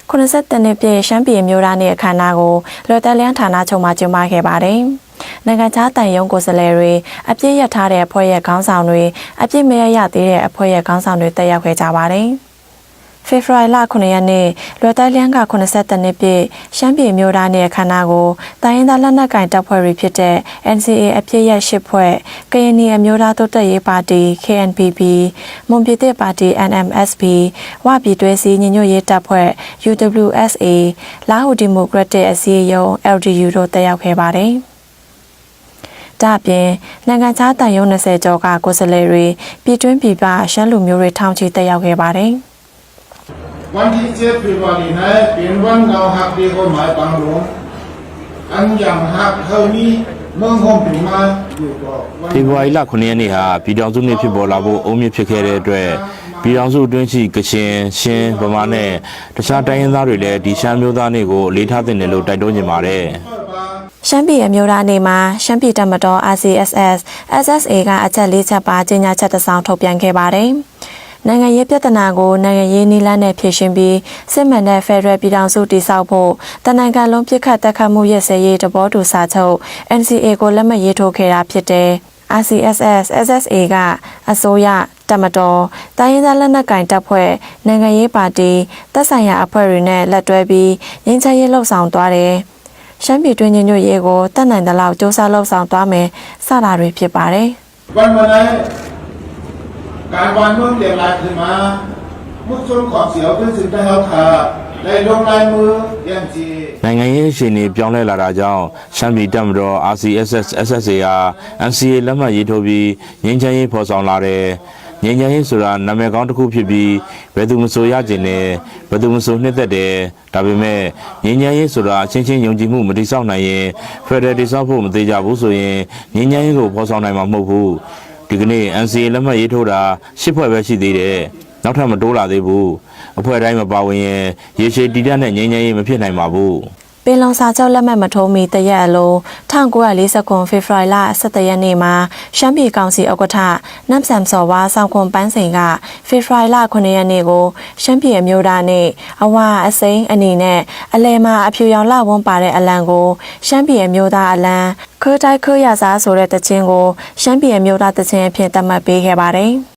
ခုနှစ်နှစ်ပြည့်ရှမ်းပြည်မျိုးသားနေ့အခမ်းအနားကိုလော်တက်လျန်ဌာနချုပ်မှကျင်းပခဲ့ပါတယ်။နိုင်ငံခြားတန်ယုံကိုယ်စားလှယ်တွေအပြည့်ရထားတဲ့အဖွဲ့ရဲ့ခေါင်းဆောင်တွေအပြည့်မရသေးတဲ့အဖွဲ့ရဲ့ခေါင်းဆောင်တွေတက်ရောက်ခဲ့ကြပါတယ်။ဖေဖော်ဝါရီလ9ရက်နေ့လော်တက်လျန်က82နှစ်ပြည့်ရှမ်းပြည်မျိုးသားနေ့အခမ်းအနားကိုတိုင်းရင်းသားလက်နက်ကိုင်တပ်ဖွဲ့တွေဖြစ်တဲ့ NCA အပြည့်ရ8ဖွဲ့၊ကရင်နီအမျိုးသားတိုးတက်ရေးပါတီ KNPP ၊မွန်ပြည်သစ်ပါတီ NMSP ၊ဝပြည်တွဲစည်းညီညွတ်ရေးတပ်ဖွဲ့ UWSA ၊လာဟူဒီမိုကရက်တစ်အစည်းအရုံး LDU တို့တက်ရောက်ခဲ့ပါတယ်။ဒါ့အပြင်နိုင်ငံခြားတန်ယုံ20ကျော်ကကိုယ်စားလှယ်တွေပြည်တွင်းပြည်ပရှမ်းလူမျိုးတွေထောင်ချီတက်ရောက်ခဲ့ပါတယ်။วันที่7ဖေဖော်ဝါရီ၌เป็นวันเงาหักปีกฎหมายปังหลวงอันอย่างหักเท่านี้เมืองหงถึงมาอยู่ก็ဖေဖော်ဝါရီလ9ရက်နေ့ဟာပြည်ထောင်စုနေ့ဖြစ်ပေါ်လာဖို့အုံမြင့်ဖြစ်ခဲ့တဲ့အတွက်ပြည်ထောင်စုအတွင်းရှိကချင်ရှမ်းဗမာနဲ့တခြားတိုင်းရင်းသားတွေလည်းဒီရှမ်းမျိုးသားနေ့ကိုအလေးထားသင့်တယ်လို့တိုက်တွန်းနေပါတယ်ရှမ်းပြည်အမျိုးသားနေ့မှာရှမ်းပြည်တပ်မတော် RCSS SSA ကအချက်၄ချက်ပါကြေညာချက်တစ်စောင်ထုတ်ပြန်ခဲ့ပါတယ်။နိုင်ငံရေးပြဿနာကိုနိုင်ငံရေးနည်းလမ်းနဲ့ဖြေရှင်းပြီးစစ်မှန်တဲ့ဖက်ဒရယ်ပြည်ထောင်စုတည်ဆောက်ဖို့တနိုင်ငံလုံးပြစ်ခတ်တက်ခတ်မှုရဲ့စည်ရေးတဘောတူစာချုပ် NCA ကိုလက်မှတ်ရေးထိုးခဲ့တာဖြစ်တဲ့ RCSS SSA ကအစိုးရတပ်မတော်တိုင်းရင်းသားလက်နက်ကိုင်တပ်ဖွဲ့နိုင်ငံရေးပါတီတပ်ဆိုင်ရာအဖွဲ့တွေနဲ့လက်တွဲပြီးငြိမ်းချမ်းရေးလှုပ်ဆောင်သွားတယ်။ရှမ်းပြည်တွင်းညီညွတ်ရေးကိုတတ်နိုင်သလောက်စ조사လှုပ်ဆောင်သွားမယ်စတာတွေဖြစ်ပါတယ်။วันนี้การวางเมืองเรียงรายขึ้นมามุกชนขอบเสียวขึ้นสิ่งที่เขาขาในลงลายมือยังจีနိုင်ငံရေးအခြေအနေပြောင်းလဲလာတာကြောင့်ရှမ်းပြည်တပ်မတော် RCSS SSA ဟာ NCA လက်မှတ်ရေးထိုးပြီးငြိမ်းချမ်းရေးဖော်ဆောင်လာတယ်ငြိမ်းချမ်းရေးဆိုတာနာမည်ကောင်းတစ်ခုဖြစ်ပြီးဘယ်သူမဆိုရကျင်တယ်ဘယ်သူမဆိုနှစ်သက်တယ်ဒါပေမဲ့ငြိမ်းချမ်းရေးဆိုတာအချင်းချင်းယုံကြည်မှုမတည်ဆောက်နိုင်ရင်ဖက်ဒရယ်တည်ဆောက်ဖို့မသေးကြဘူးဆိုရင်ငြိမ်းချမ်းရေးကိုဖော်ဆောင်နိုင်မှာမဟုတ်ဘူးဒီကနေ့ NCA လက်မှတ်ရေးထိုးတာ10ဖွဲ့ပဲရှိသေးတယ်နောက်ထပ်မတိုးလာသေးဘူးအဖွဲ့တိုင်းမပါဝင်ရင်ရေရှည်တည်တတ်တဲ့ငြိမ်းချမ်းရေးမဖြစ်နိုင်ပါဘူးပင်လုံစာချုပ်လက်မှတ်မထိုးမီတရက်အလုံး1949ဖေဖော်ဝါရီလ17ရက်နေ့မှာရှမ်းပြည်ကောင်စီဥက္ကဋ္ဌနမ်ဆမ်စော်ဝါဆောင်ခွန်ပန်းစိန်ကဖေဖော်ဝါရီလ9ရက်နေ့ကိုရှမ်းပြည်အမျိုးသားနေ့အဝအစိမ်းအနေနဲ့အလဲမှာအဖြူရောင်လဝန်းပါတဲ့အလံကိုရှမ်းပြည်အမျိုးသားအလံခွဲတိုက်ခွဲရစားဆိုတဲ့တခြင်းကိုရှမ်းပြည်အမျိုးသားတခြင်းအဖြစ်သတ်မှတ်ပေးခဲ့ပါတယ်